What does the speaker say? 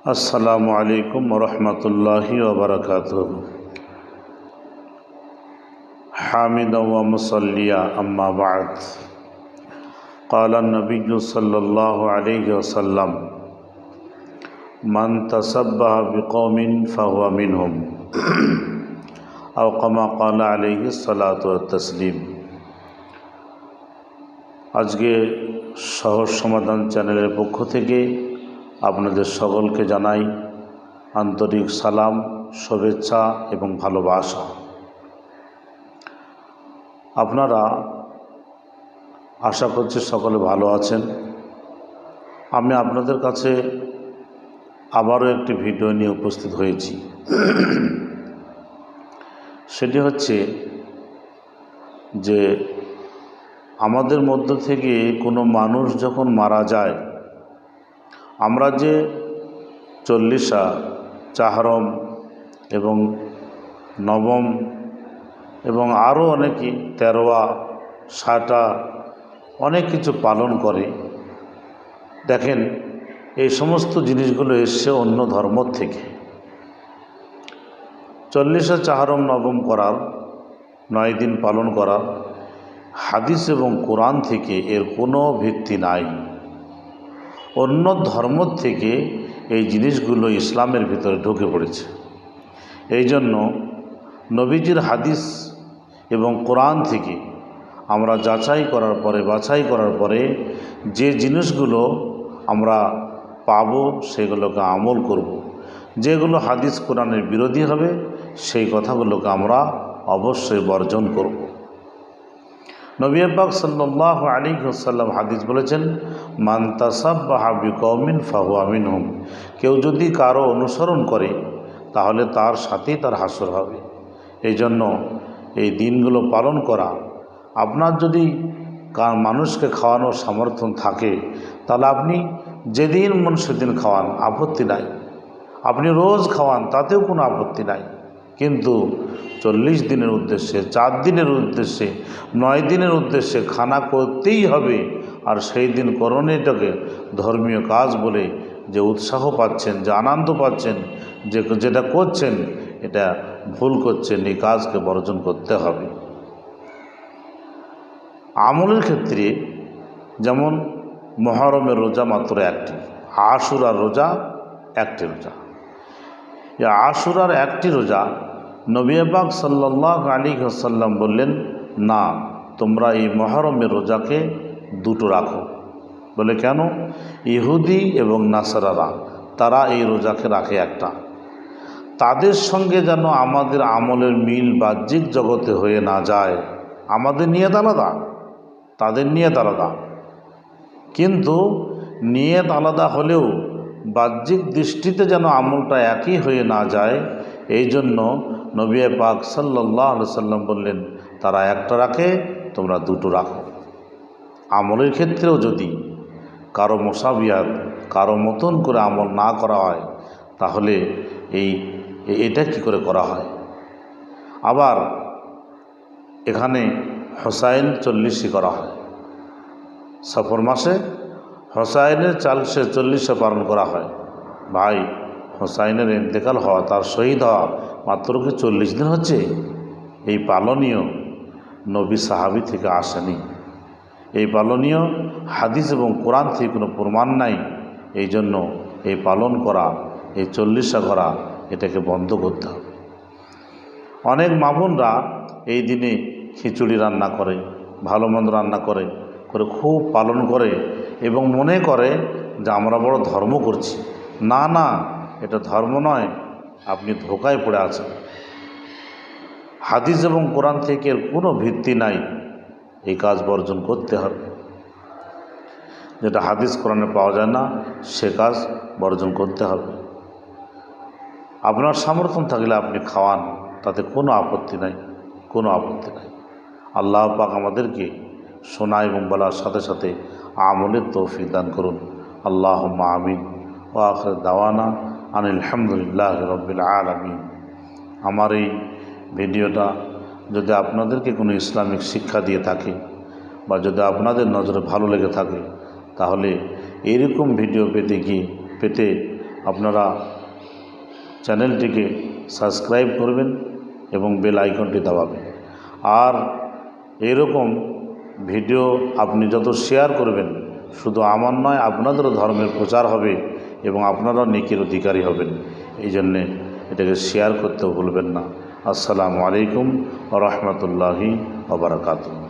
अस्सलामु अलैकुम वरहमतुल्लाहि वबरकातुहू। हामिदा व मुसल्लिया अम्मा बाद। क़ाला नबिय्यु सल्लल्लाहु अलैहि वसल्लम मन तसब्बह बिक़ौमिन फ़हुव मिनहुम औ कमा क़ाला अलैहि सलातु व तस्लीम। আজকে সহজ সমাধান চ্যানেলের পক্ষ থেকে আপনাদের সকলকে জানাই আন্তরিক সালাম, শুভেচ্ছা এবং ভালোবাসা। আপনারা আশা করছি সকলে ভালো আছেন। আমি আপনাদের কাছে আবারও একটি ভিডিও নিয়ে উপস্থিত হয়েছি। সেটি হচ্ছে যে আমাদের মধ্য থেকে কোনো মানুষ যখন মারা যায়, আমরা যে চল্লিশা, চাহরম এবং নবম এবং আরও অনেকে তেরোয়া, সাটা অনেক কিছু পালন করে। দেখেন, এই সমস্ত জিনিসগুলো এসছে অন্য ধর্ম থেকে। চল্লিশা, চাহরম, নবম করার, 9 দিন পালন করার হাদিস এবং কোরআন থেকে এর কোনো ভিত্তি নাই। অন্য ধর্ম থেকে এই জিনিসগুলো ইসলামের ভিতরে ঢুকে পড়েছে। এই জন্য নবীজির হাদিস এবং কোরআন থেকে আমরা বাছাই করার পরে যে জিনিসগুলো আমরা পাব সেগুলোকে আমল করব। যেগুলো হাদিস কোরআনের বিরোধী হবে সেই কথাগুলোকে আমরা অবশ্যই বর্জন করব। নবী পাক সাল্লাল্লাহু আলাইহি ওয়াসাল্লাম হাদিস বলেছেন, মান তাসাব্বাহা বিকওমিন ফাহুয়া মিনহুম। কেউ যদি কারো অনুসরণ করে তাহলে তার সাথেই তার হাসর হবে। এই জন্য এই দিনগুলো পালন করা, আপনার যদি মানুষকে খাওয়ানোর সামর্থ্য থাকে তাহলে আপনি যেদিন মন সেদিন খাওয়ান, আপত্তি নাই। আপনি রোজ খাওয়ান, তাতেও কোনো আপত্তি নাই। কিন্তু 40 দিনের উদ্দেশ্যে, 4 দিনের উদ্দেশ্যে, 9 দিনের উদ্দেশ্যে খানা করতেই হবে। আর সেই দিন করণীয়টাকে ধর্মীয় কাজ বলে যে উৎসাহ পাচ্ছেন, যে আনন্দ পাচ্ছেন, যেটা করছেন, এটা ভুল করছেন। এই কাজকে বর্জন করতে হবে। আমলের ক্ষেত্রে যেমন মুহররমের রোজা মাত্র একটি, আশুরার রোজা একটি রোজা। এই আশুরার একটি রোজা নবী পাক সাল্লাল্লাহু আলাইহি ওয়াসাল্লাম বললেন, না, তোমরা এই মুহররমের রোজাকে দুটো রাখো। বলে কেন? ইহুদি এবং নাসারারা তারা এই রোজাকে রাখে একটা। তাদের সঙ্গে যেন আমাদের আমলের মিল বাহ্যিক জগতে হয়ে না যায়। আমাদের নিয়ত আলাদা, তাদের নিয়ত আলাদা, কিন্তু নিয়ত আলাদা হলেও বাহ্যিক দৃষ্টিতে যেন আমলটা একই হয়ে না যায়, এই জন্য নবী পাক সাল্লাল্লাহু আলাইহি ওয়াসাল্লাম বললেন, তারা একটা রাখে, তোমরা দুটো রাখো। আমলের ক্ষেত্রেও যদি কারো মুসাবিয়াত, কারো মতন করে আমল না করা হয় তাহলে এটা কি করে করা হয়? আবার এখানে হোসাইন 40 করা হয়। সফর মাসে হোসাইনের 40 পালন করা হয়। ভাই, হোসাইনের ইন্তেকাল হওয়া, তার শহীদ হওয়া মাত্র কি 40 দিন হচ্ছে? এই পালনীয় নবী সাহাবী থেকে আসেনি। এই পালনীয় হাদিস এবং কোরআন থেকে কোনো প্রমাণ নাই। এই জন্য এই পালন করা, এই 40 করা, এটাকে বন্ধ করতে হবে। অনেক মা বোনরা এই দিনে খিচুড়ি রান্না করে, ভালো মন্দ রান্না করে খুব পালন করে এবং মনে করে যে আমরা বড় ধর্ম করছি। না না, এটা ধর্ম নয়, আপনি ধোকায় পড়ে আছেন। হাদিস এবং কোরআন থেকে এর কোনো ভিত্তি নাই। এই কাজ বর্জন করতে হবে। যেটা হাদিস কোরআনে পাওয়া যায় না সে কাজ বর্জন করতে হবে। আপনার সামর্থ্য থাকলে আপনি খাওয়ান, তাতে কোনো আপত্তি নাই, কোনো আপত্তি নাই। আল্লাহ পাক আমাদেরকে শোনা এবং বলার সাথে সাথে আমলের তৌফিক দান করুন। আল্লাহুম্মা আমিন। ওয়া আখির দাওয়ানা আনিল হামদুলিল্লাহি রাব্বিল আলামিন। আমার এই ভিডিওটা যদি আপনাদেরকে কোনো ইসলামিক শিক্ষা দিয়ে থাকে বা যদি আপনাদের নজরে ভালো লেগে থাকে তাহলে এরকম ভিডিও পেতে আপনারা চ্যানেলটিকে সাবস্ক্রাইব করবেন এবং বেল আইকনটি দাবাবেন। আর এরকম ভিডিও আপনি যত শেয়ার করবেন, শুধু আমার নয় আপনাদেরও ধর্মের প্রচার হবে এবং আপনারাও নেকির অধিকারী হবেন। এই জন্যে এটাকে শেয়ার করতেও ভুলবেন না। আসসালামু আলাইকুম ওয়া রাহমাতুল্লাহি ওয়া বারাকাতুহু।